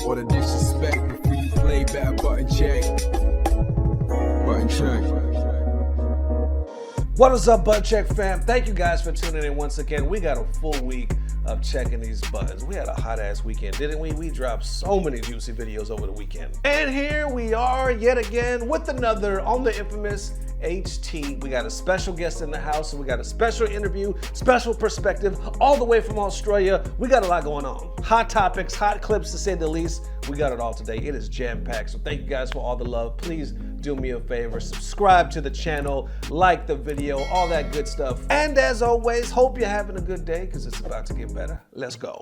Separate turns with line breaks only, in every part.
All the disrespect before you play, better button check. Button check.
What is up, Butt Check fam? Thank you guys for tuning in once again. We got a full week of checking these buttons. We had a hot ass weekend, didn't we? We dropped so many juicy videos over the weekend. And here we are yet again with another on the infamous HT. We got a special guest in the house, and we got a special interview, special perspective, all the way from Australia. We got a lot going on. Hot topics, hot clips to say the least. We got it all today. It is jam-packed. So thank you guys for all the love. Please do me a favor, subscribe to the channel, like the video, all that good stuff. And as always, hope you're having a good day because it's about to get better. Let's go.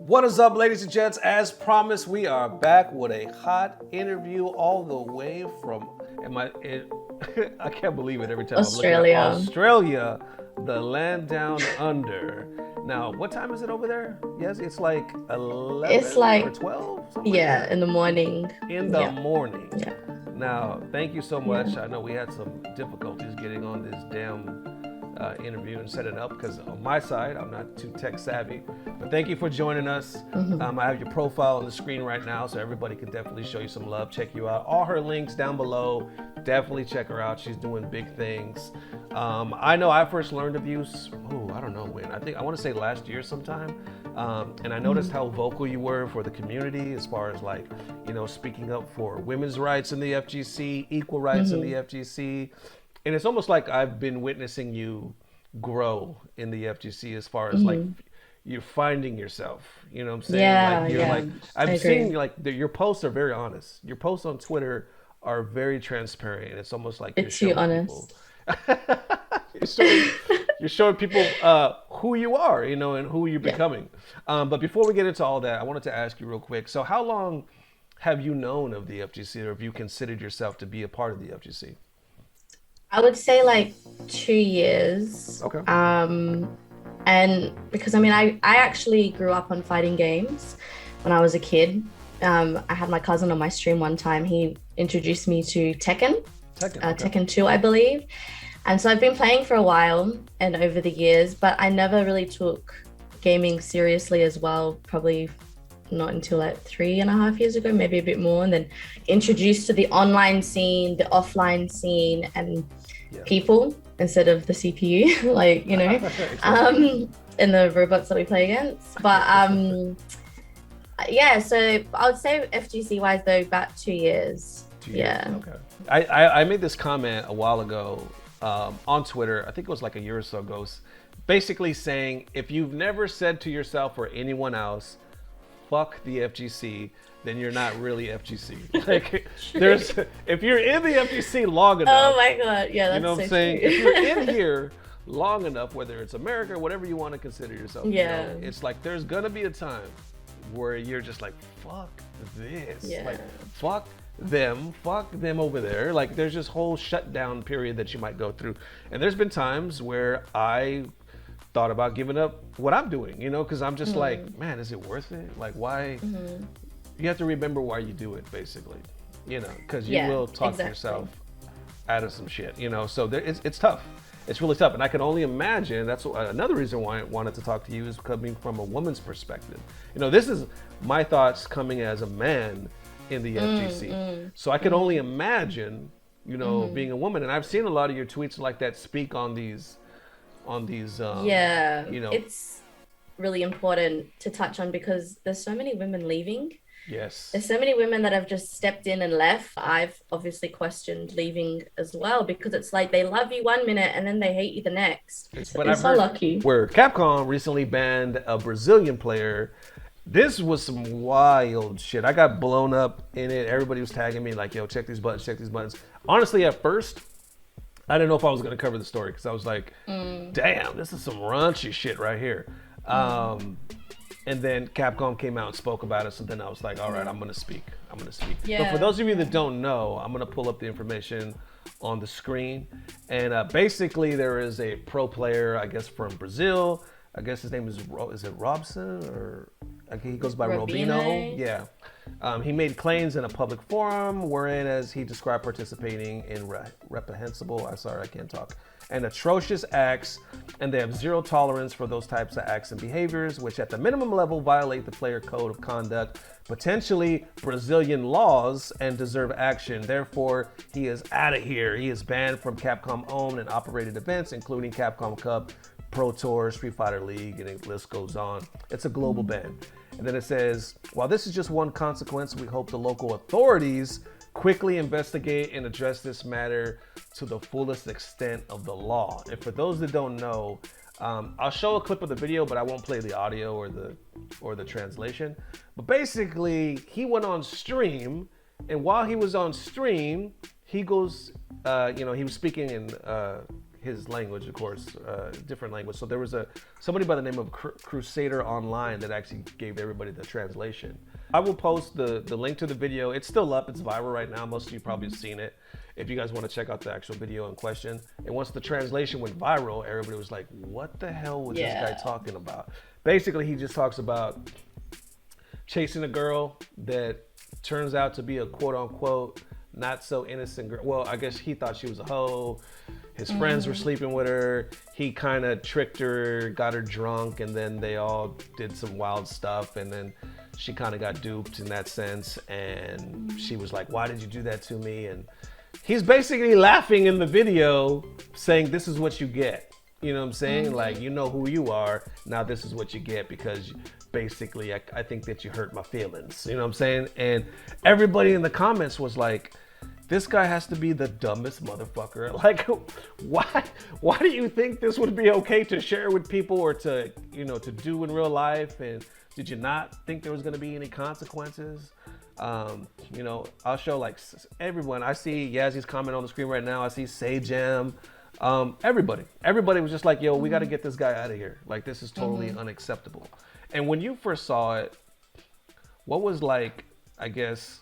What is up, ladies and gents? As promised, we are back with a hot interview all the way from, I can't believe it every time
Australia.
I'm looking at Australia, the land down under. Now, what time is it over there? Yes, it's like 11
it's like,
or 12?
Yeah,
like
in the morning.
In the morning.
Yeah.
Now, thank you so much. I know we had some difficulties getting on this damn interview and set it up because on my side, I'm not too tech savvy. But thank you for joining us. I have your profile on the screen right now, so everybody can definitely show you some love, check you out. All her links down below. Definitely check her out. She's doing big things. I know I first learned of you, I don't know when. I want to say last year sometime. And I noticed how vocal you were for the community as far as like, you know, speaking up for women's rights in the FGC, equal rights in the FGC. And it's almost like I've been witnessing you grow in the FGC as far as like you're finding yourself, you know what I'm saying?
Yeah,
like you're
yeah.
like I've seen like your posts are very honest. Your posts on Twitter are very transparent, and it's almost like
It's too honest.
you're showing people who you are, you know, and who you're becoming. But before we get into all that, I wanted to ask you real quick. So how long have you known of the FGC, or have you considered yourself to be a part of the FGC?
I would say like 2 years.
Okay.
And because I actually grew up on fighting games when I was a kid. I had my cousin on my stream one time. He introduced me to Tekken. Tekken 2, I believe. And so I've been playing for a while and over the years, but I never really took gaming seriously as well, probably not until like 3.5 years ago, maybe a bit more, and then introduced to the online scene, the offline scene, and people instead of the CPU, like, you know, and the robots that we play against. But yeah, so I would say FGC wise though, about 2 years.
2 years. Okay. I made this comment a while ago on Twitter. I think it was like a year or so ago, basically saying if you've never said to yourself or anyone else, fuck the FGC, then you're not really FGC. Like, if you're in the FGC long enough.
Oh my God, yeah, that's
you know what I'm saying? If you're in here long enough, whether it's America or whatever you want to consider yourself, you know, it's like there's gonna be a time where you're just like, fuck this, like fuck them over there. Like there's this whole shutdown period that you might go through, and there's been times where I thought about giving up what I'm doing, you know, because I'm just like, man, is it worth it? Like, why? You have to remember why you do it, basically, you know, because you will talk yourself out of some shit, you know. So it's tough. It's really tough, and I can only imagine. That's another reason why I wanted to talk to you, is coming from a woman's perspective. You know, this is my thoughts coming as a man in the FGC. So I can only imagine, you know, being a woman, and I've seen a lot of your tweets like that speak on these
yeah,
you know,
it's really important to touch on because there's so many women leaving
Yes.
There's so many women that have just stepped in and left. I've obviously questioned leaving as well, because it's like they love you one minute and then they hate you the next.
But
They're
I've
so
heard
lucky.
where Capcom recently banned a Brazilian player. This was some wild shit. I got blown up in it. Everybody was tagging me like, yo, check these buttons, check these buttons. Honestly, at first, I didn't know if I was going to cover the story because I was like, damn, this is some raunchy shit right here. And then Capcom came out and spoke about it. So then I was like, all right, I'm going to speak.
Yeah.
But for those of you that don't know, I'm going to pull up the information on the screen. And basically, there is a pro player, I guess, from Brazil. I guess his name is it Robson, or he goes by Robino? Yeah. He made claims in a public forum wherein, as he described, participating in reprehensible, I can't talk, and atrocious acts, and they have zero tolerance for those types of acts and behaviors, which at the minimum level violate the player code of conduct, potentially Brazilian laws, and deserve action. Therefore, he is out of here. He is banned from Capcom owned and operated events, including Capcom Cup, Pro Tour, Street Fighter League, and the list goes on. It's a global ban. And then it says, while this is just one consequence, we hope the local authorities quickly investigate and address this matter to the fullest extent of the law. And for those that don't know, I'll show a clip of the video, but I won't play the audio or the translation. But basically, he went on stream, and while he was on stream, he goes, he was speaking in his language, of course, different language. So there was somebody by the name of Crusader online that actually gave everybody the translation. I will post the link to the video. It's still up. It's viral right now. Most of you probably have seen it. If you guys want to check out the actual video in question. And once the translation went viral, everybody was like, what the hell was this guy talking about? Basically, he just talks about chasing a girl that turns out to be a quote unquote not so innocent girl. Well, I guess he thought she was a hoe. His friends were sleeping with her. He kind of tricked her, got her drunk, and then they all did some wild stuff. And then she kind of got duped in that sense. And she was like, why did you do that to me? And he's basically laughing in the video saying, this is what you get. You know what I'm saying? Like, you know who you are. Now this is what you get because basically I think that you hurt my feelings. You know what I'm saying? And everybody in the comments was like, this guy has to be the dumbest motherfucker. Like, why do you think this would be okay to share with people or to do in real life? And did you not think there was going to be any consequences? I'll show like everyone. I see Yazie's comment on the screen right now. I see Sajam. Everybody was just like, yo, we got to get this guy out of here. Like, this is totally unacceptable. And when you first saw it, what was like, I guess,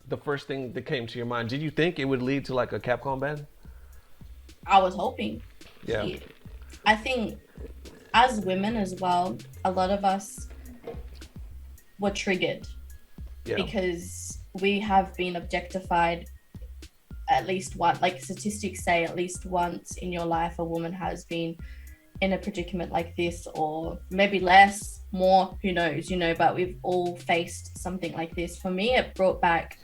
the first thing that came to your mind? Did you think it would lead to like a Capcom ban?
I was hoping.
Yeah.
I think as women as well, a lot of us were triggered because we have been objectified at least once. Like statistics say, at least once in your life, a woman has been in a predicament like this, or maybe less, more, who knows, but we've all faced something like this. For me, it brought back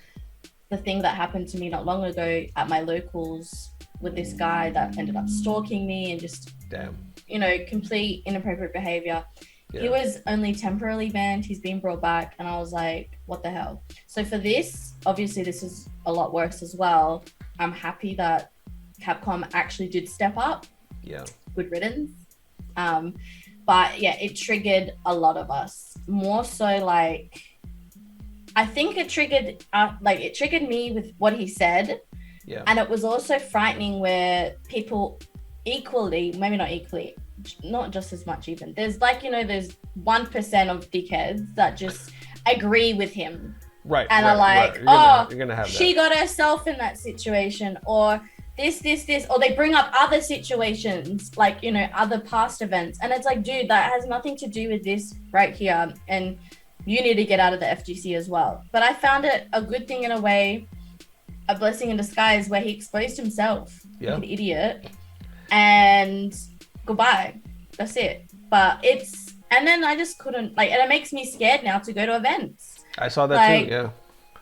the thing that happened to me not long ago at my locals with this guy that ended up stalking me and just, complete inappropriate behavior. Yeah. He was only temporarily banned. He's been brought back. And I was like, what the hell? So for this, obviously this is a lot worse as well. I'm happy that Capcom actually did step up. Yeah. Good riddance. But yeah, it triggered a lot of us. More so like, I think it triggered me with what he said. Yeah. And it was also frightening where people equally, maybe not equally, not just as much even. There's like, there's 1% of dickheads that just agree with him.
Right.
And are like, you're gonna have she got herself in that situation, or this, or they bring up other situations, like, other past events. And it's like, dude, that has nothing to do with this right here. And you need to get out of the FGC as well. But I found it a good thing in a way, a blessing in disguise, where he exposed himself like an idiot, and goodbye. That's it. But and then I just couldn't, and it makes me scared now to go to events.
I saw that too, yeah.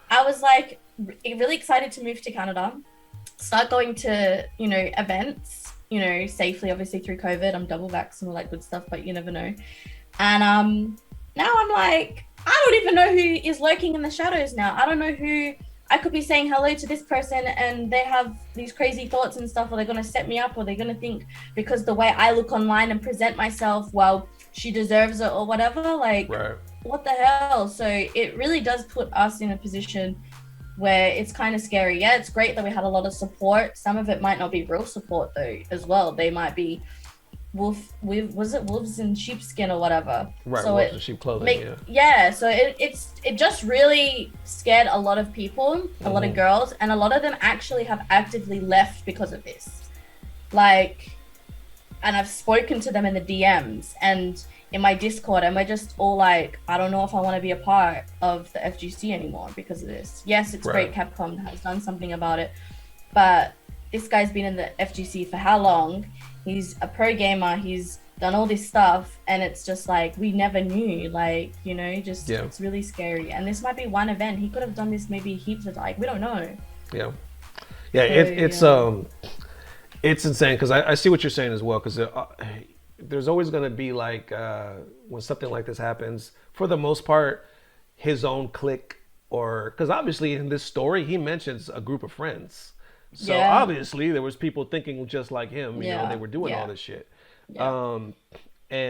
I was like really excited to move to Canada, start going to, events, safely, obviously through COVID. I'm double vaxxed and all that good stuff, but you never know. And now I'm like, I don't even know who is lurking in the shadows now. I don't know who. I could be saying hello to this person and they have these crazy thoughts and stuff, or they're going to set me up, or they're going to think because the way I look online and present myself, well, she deserves it or whatever. Like, right. What the hell? So it really does put us in a position where it's kind of scary. Yeah, it's great that we had a lot of support. Some of it might not be real support though, as well. They might be wolves in sheepskin or whatever.
Right, so wolves in sheep clothing.
So it just really scared a lot of people, a lot of girls, and a lot of them actually have actively left because of this. Like, and I've spoken to them in the DMs and in my Discord, and we're just all like, I don't know if I want to be a part of the FGC anymore because of this. Yes, it's great Capcom has done something about it, but this guy's been in the FGC for how long? He's a pro gamer, he's done all this stuff, and it's just like, we never knew, like, you know, just it's really scary. And this might be one event. He could have done this maybe heaps of, like, we don't know.
It's insane, because I see what you're saying as well, because there's always going to be like, when something like this happens, for the most part, his own clique, or, because obviously in this story, he mentions a group of friends. So obviously there was people thinking just like him, you know, they were doing all this shit. You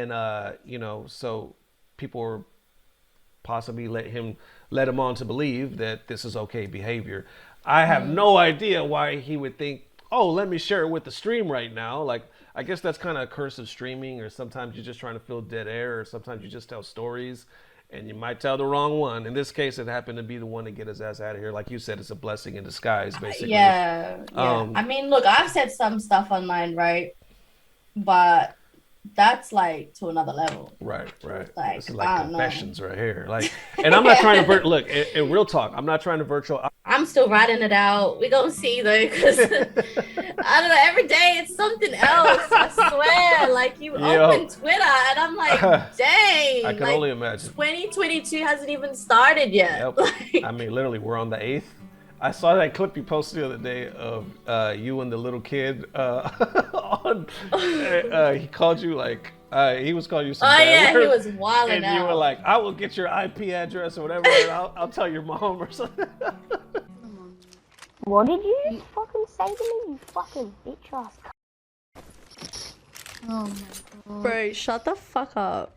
know, so people were possibly let him on to believe that this is okay behavior. I have no idea why he would think, oh, let me share it with the stream right now. Like, I guess that's kind of a curse of streaming, or sometimes you're just trying to fill dead air, or sometimes you just tell stories and you might tell the wrong one. In this case, it happened to be the one to get his ass out of here. Like you said, it's a blessing in disguise, basically.
I mean, look, I've said some stuff online, right? But that's like to another level.
Right. Like, this is like confessions right here. Like, and I'm not trying to look, in real talk, I'm not trying to virtual.
I'm still writing it out. We gonna see though, because I don't know, every day it's something else. I swear. Like, you open Twitter and I'm like, dang.
I can only imagine.
2022 hasn't even started yet.
Yep. Like, I mean, literally, we're on the 8th. I saw that clip you posted the other day of you and the little kid he called you like, he was calling you some bad words.
He was wilding out.
And you were like, I will get your IP address or whatever, and I'll tell your mom or something.
What did you fucking say to me, you fucking bitch ass?
Oh my god.
Bro, shut the fuck up.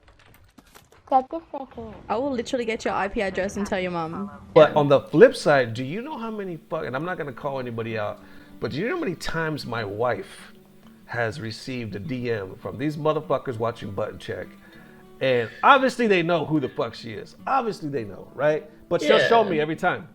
Get the fucking.
I will literally get your IP address and tell your mom.
But on the flip side, do you know how many and I'm not gonna call anybody out, but do you know how many times my wife has received a DM from these motherfuckers watching Button Check? And obviously they know who the fuck she is. Obviously they know, right? But she'll show me every time.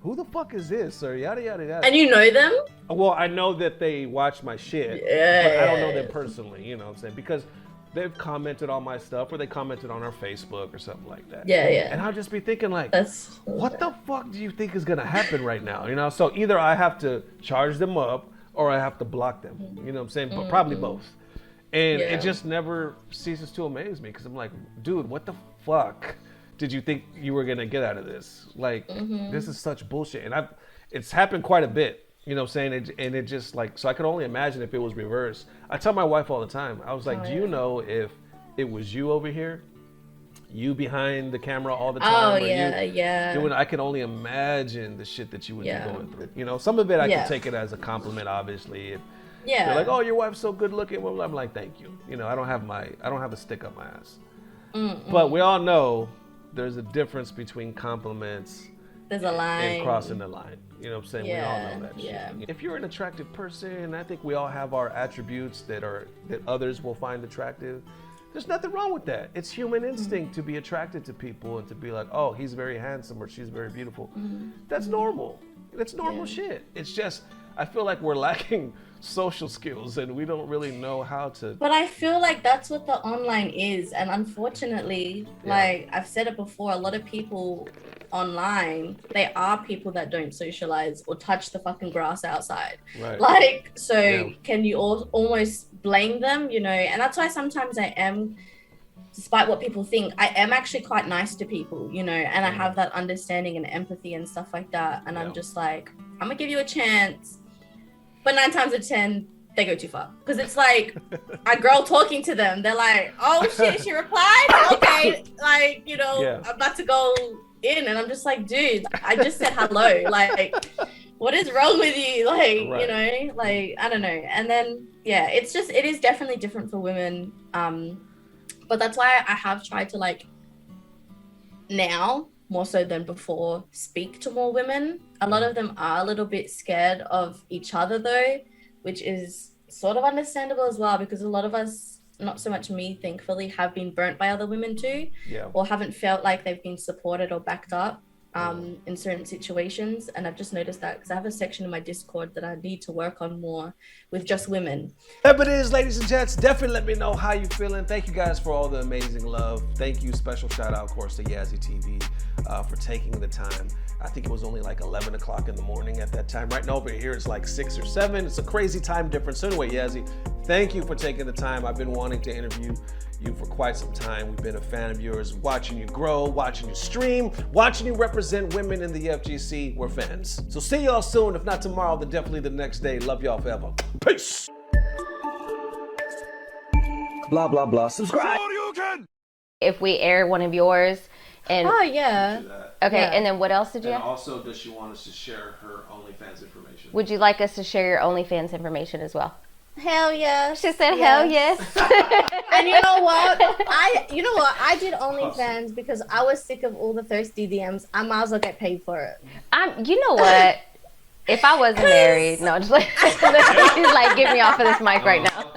Who the fuck is this? Or yada yada yada.
And you know them?
Well, I know that they watch my shit, but I don't know them personally, you know what I'm saying? Because they've commented on my stuff, or they commented on our Facebook or something like that. And I'll just be thinking like, what the fuck do you think is gonna happen right now? You know, so either I have to charge them up or I have to block them. You know what I'm saying? But probably both. And it just never ceases to amaze me, because I'm like, dude, what the fuck did you think you were gonna get out of this? Like, this is such bullshit. And it's happened quite a bit. You know what I'm saying? And it just like, so I could only imagine if it was reversed. I tell my wife all the time, I was like, do you know if it was you over here, you behind the camera all the time? Doing, I can only imagine the shit that you would be going through. You know, some of it I can take it as a compliment, obviously. If they're like, oh, your wife's so good looking. Well, I'm like, thank you. You know, I don't have a stick up my ass. But we all know there's a difference between compliments.
There's a line.
And crossing the line. You know what I'm saying? We all know that shit. If you're an attractive person, I think we all have our attributes that others will find attractive. There's nothing wrong with that. It's human instinct to be attracted to people and to be like, oh, he's very handsome or she's very beautiful. That's normal. That's normal shit. It's just, I feel like we're lacking social skills and we don't really know how to.
But I feel like that's what the online is. And unfortunately, like I've said it before, a lot of people online, they are people that don't socialize or touch the fucking grass outside. Like, so can you almost blame them, you know? And that's why sometimes I am, despite what people think, I am actually quite nice to people, you know, and I have that understanding and empathy and stuff like that. And I'm just like, I'm gonna give you a chance. But 9 times out of 10, they go too far. Because it's like a girl talking to them. They're like, oh shit, she replied? Okay, like, you know, I'm about to go in. And I'm just like, dude, I just said hello. Like, what is wrong with you? Like, you know, like, I don't know. And then, yeah, it is definitely different for women. But that's why I have tried to, like, now, more so than before, speak to more women. A lot of them are a little bit scared of each other though, which is sort of understandable as well, because a lot of us, not so much me, thankfully, have been burnt by other women too, or haven't felt like they've been supported or backed up in certain situations. And I've just noticed that because I have a section in my Discord that I need to work on more with just women.
Whatever it is, ladies and gents, definitely let me know how you're feeling. Thank you guys for all the amazing love. Thank you, special shout out, of course, to YasieTV for taking the time. I think it was only like 11 o'clock in the morning at that time. Right now over here, it's like 6 or 7. It's a crazy time difference. So anyway, Yasie, thank you for taking the time. I've been wanting to interview you for quite some time. We've been a fan of yours, watching you grow, watching you stream, watching you represent women in the FGC. We're fans. So see y'all soon. If not tomorrow, then definitely the next day. Love y'all forever. Peace. Blah, blah, blah. Subscribe.
If we air one of yours and...
Oh, yeah.
Okay, and then what else did you
And
have?
also, does she want us to share her OnlyFans information?
Would you like us to share your OnlyFans information as well?
Hell yeah.
She said, hell yes.
And you know what? I did OnlyFans because I was sick of all the thirsty DMs. I might as well get paid for it.
You know what? If I wasn't married, no, just like, he's like, get me off of this mic right now.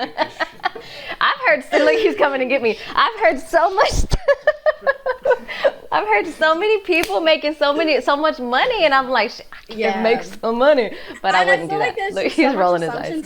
I've heard, look, he's coming to get me. I've heard so much. I've heard so many people making so much money, and I'm like, I can make some money, but I wouldn't do that. Look, he's rolling his eyes.